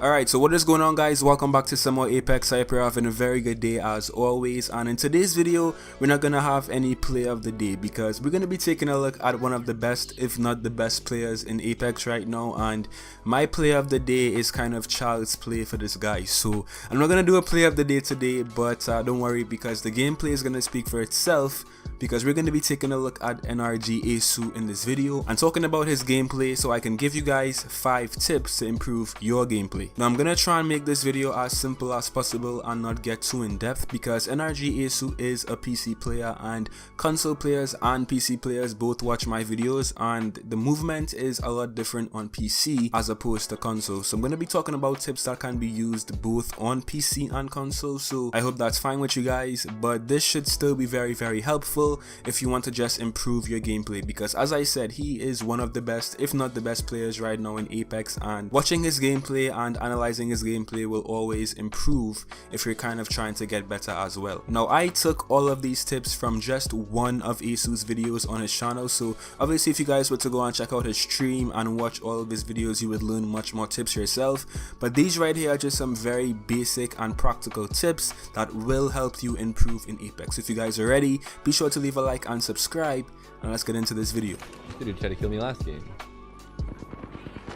Alright, so what is going on, guys? Welcome back to some more Apex. I hope you're having a very good day as always, and in today's video we're not gonna have any play of the day because we're gonna be taking a look at one of the best, if not the best players in Apex right now, and my play of the day is kind of child's play for this guy. So I'm not gonna do a play of the day today, but don't worry, because the gameplay is gonna speak for itself, because we're going to be taking a look at NRG Aceu in this video and talking about his gameplay so I can give you guys 5 tips to improve your gameplay. Now I'm going to try and make this video as simple as possible and not get too in depth, because NRG Aceu is a PC player and console players and PC players both watch my videos, and the movement is a lot different on PC as opposed to console. So I'm going to be talking about tips that can be used both on PC and console, so I hope that's fine with you guys, but this should still be very helpful if you want to just improve your gameplay, because as I said, he is one of the best, if not the best players right now in Apex, and watching his gameplay and analyzing his gameplay will always improve if you're kind of trying to get better as well. Now I took all of these tips from just one of Aceu's videos on his channel, so obviously if you guys were to go and check out his stream and watch all of his videos, you would learn much more tips yourself, but these right here are just some very basic and practical tips that will help you improve in Apex. If you guys are ready, be sure to leave a like and subscribe, and let's get into this video. This dude tried to kill me last game.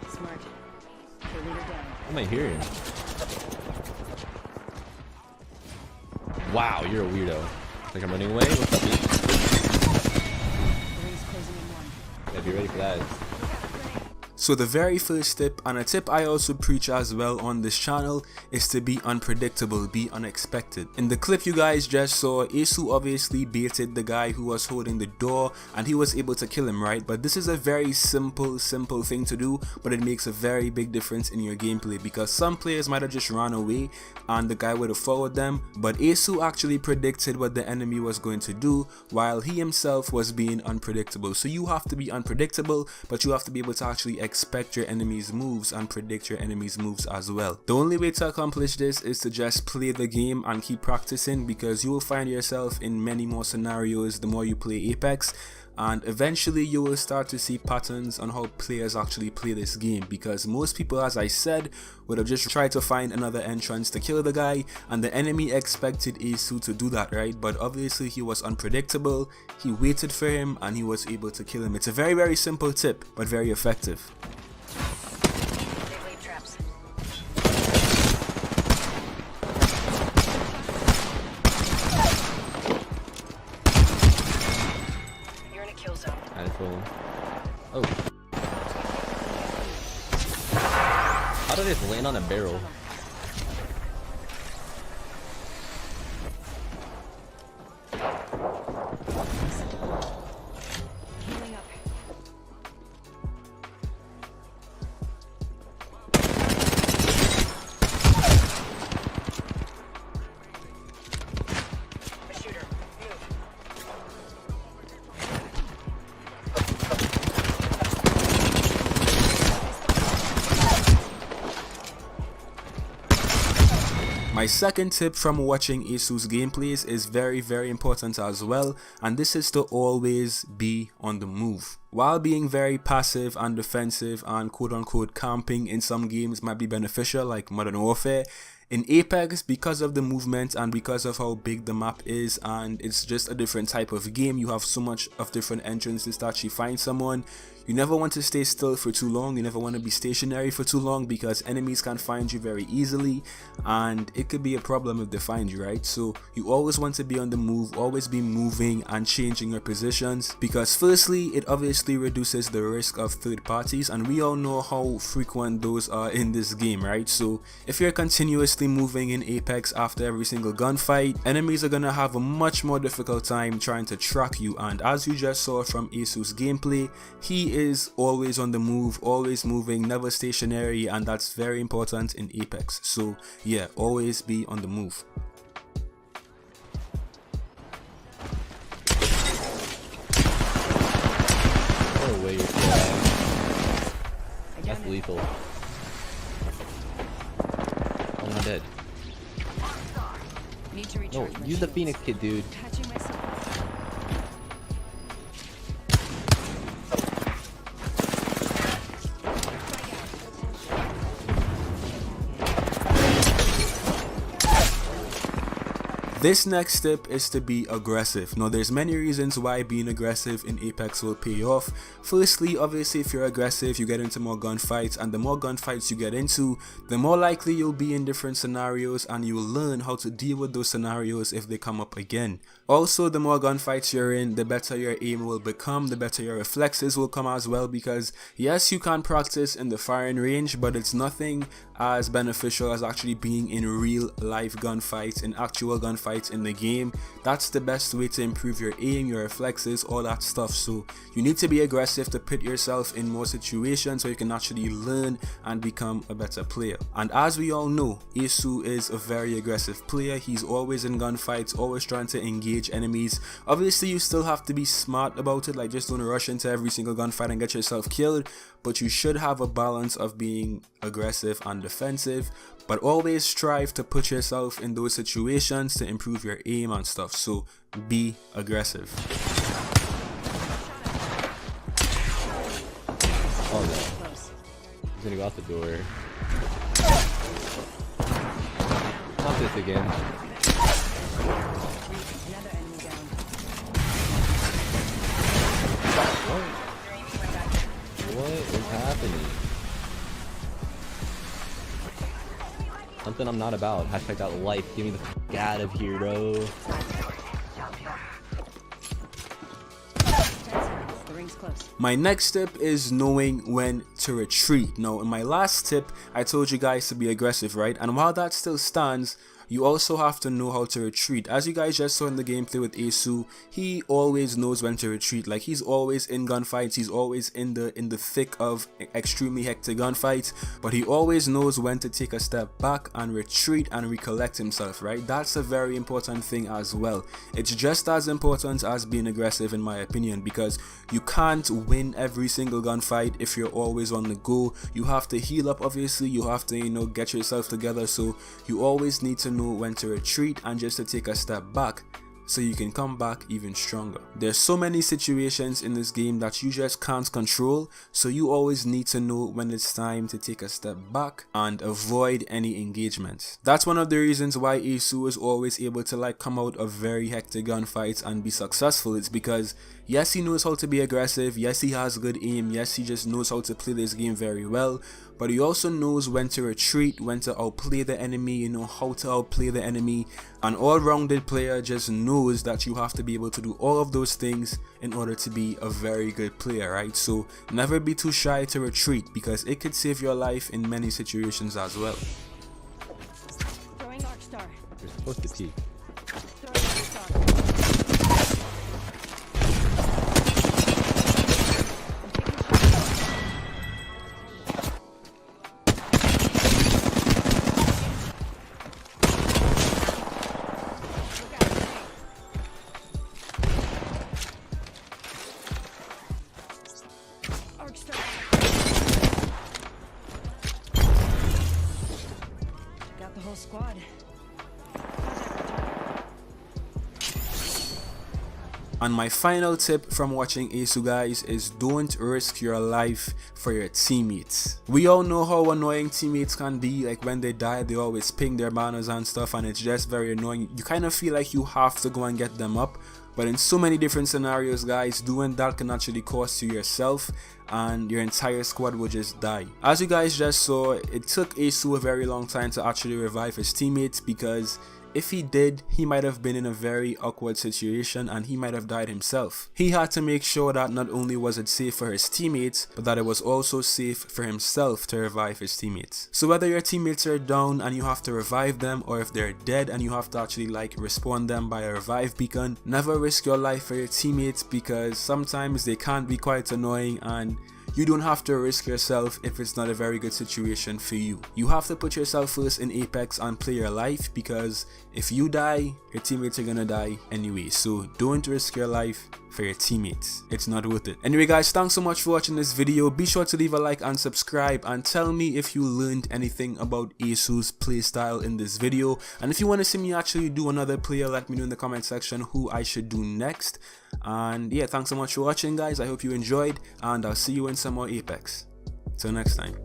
Smart. What am I hearing? Wow, you're a weirdo. Like I'm running away? What's up, dude? Gotta be ready for that. So the very first tip, and a tip I also preach as well on this channel, is to be unpredictable, be unexpected. In the clip you guys just saw, Aceu obviously baited the guy who was holding the door and he was able to kill him, right? But this is a very simple thing to do, but it makes a very big difference in your gameplay, because some players might have just run away and the guy would have followed them, but Aceu actually predicted what the enemy was going to do while he himself was being unpredictable. So you have to be unpredictable, but you have to be able to actually expect your enemy's moves and predict your enemy's moves as well. The only way to accomplish this is to just play the game and keep practicing, because you will find yourself in many more scenarios the more you play Apex, and eventually you will start to see patterns on how players actually play this game, because most people, as I said, would have just tried to find another entrance to kill the guy, and the enemy expected Aceu to do that, right? But obviously he was unpredictable, he waited for him and he was able to kill him. It's a very simple tip, but very effective. Oh. How did it land on a barrel? My second tip from watching Aceu's gameplays is very important as well, and this is to always be on the move. While being very passive and defensive and quote-unquote camping in some games might be beneficial, like Modern Warfare, in Apex, because of the movement and because of how big the map is, and it's just a different type of game, you have so much of different entrances to actually find someone. You never want to stay still for too long, you never want to be stationary for too long, because enemies can find you very easily and it could be a problem if they find you, right? So you always want to be on the move, always be moving and changing your positions, because firstly it obviously reduces the risk of third parties, and we all know how frequent those are in this game, right? So if you're continuously moving in Apex after every single gunfight, enemies are gonna have a much more difficult time trying to track you, and as you just saw from Aceu's gameplay, he is always on the move, always moving, never stationary, and that's very important in Apex. So yeah, always be on the move. Oh wait, that's lethal. Oh, I'm dead. No, use the Phoenix kit, dude. This next tip is to be aggressive. Now there's many reasons why being aggressive in Apex will pay off. Firstly, obviously if you're aggressive, you get into more gunfights, and the more gunfights you get into, the more likely you'll be in different scenarios, and you will learn how to deal with those scenarios if they come up again. Also, the more gunfights you're in, the better your aim will become, the better your reflexes will come as well, because yes, you can practice in the firing range, but it's nothing as beneficial as actually being in real life gunfights, in actual gunfights in the game. That's the best way to improve your aim, your reflexes, all that stuff. So you need to be aggressive to put yourself in more situations so you can actually learn and become a better player. And as we all know, Aceu is a very aggressive player. He's always in gunfights, always trying to engage enemies. Obviously you still have to be smart about it, like just don't rush into every single gunfight and get yourself killed, but you should have a balance of being aggressive and defensive, but always strive to put yourself in those situations to improve your aim and stuff. So be aggressive. Oh no. He's gonna go out the door. Not this again. What is happening? Something I'm not about. Hashtag that life. Get me the f out of here, bro. My next tip is knowing when to retreat. Now in my last tip I told you guys to be aggressive, right? And while that still stands, you also have to know how to retreat. As you guys just saw in the gameplay with Aceu, he always knows when to retreat. Like, he's always in gunfights, he's always in the thick of extremely hectic gunfights, but he always knows when to take a step back and retreat and recollect himself, right? That's a very important thing as well. It's just as important as being aggressive in my opinion, because you can't win every single gunfight if you're always on the go. You have to heal up, obviously, you have to, you know, get yourself together, so you always need to know when to retreat and just to take a step back so you can come back even stronger. There's so many situations in this game that you just can't control, so you always need to know when it's time to take a step back and avoid any engagements. That's one of the reasons why Aceu is always able to like come out of very hectic gunfights and be successful. It's because yes, he knows how to be aggressive, yes, he has good aim, yes, he just knows how to play this game very well, but he also knows when to retreat, when to outplay the enemy, you know, how to outplay the enemy. An all-rounded player just knows that you have to be able to do all of those things in order to be a very good player, right? So never be too shy to retreat, because it could save your life in many situations as well. You're supposed to peek. Got the whole squad. And my final tip from watching Aceu, guys, is don't risk your life for your teammates. We all know how annoying teammates can be. Like, when they die, they always ping their banners and stuff, and it's just very annoying. You kind of feel like you have to go and get them up, but in so many different scenarios, guys, doing that can actually cost you yourself, and your entire squad will just die. As you guys just saw, it took Aceu a very long time to actually revive his teammates, because if he did, he might have been in a very awkward situation and he might have died himself. He had to make sure that not only was it safe for his teammates, but that it was also safe for himself to revive his teammates. So whether your teammates are down and you have to revive them, or if they're dead and you have to actually like respawn them by a revive beacon, never risk your life for your teammates, because sometimes they can be quite annoying, and you don't have to risk yourself if it's not a very good situation for you. You have to put yourself first in Apex and play your life, because if you die, your teammates are gonna die anyway. So don't risk your life for your teammates. It's not worth it. Anyway guys, thanks so much for watching this video. Be sure to leave a like and subscribe, and tell me if you learned anything about Aceu's playstyle in this video. And if you want to see me actually do another player, let me know in the comment section who I should do next. And yeah, thanks so much for watching guys. I hope you enjoyed, and I'll see you in some more Apex. Till next time.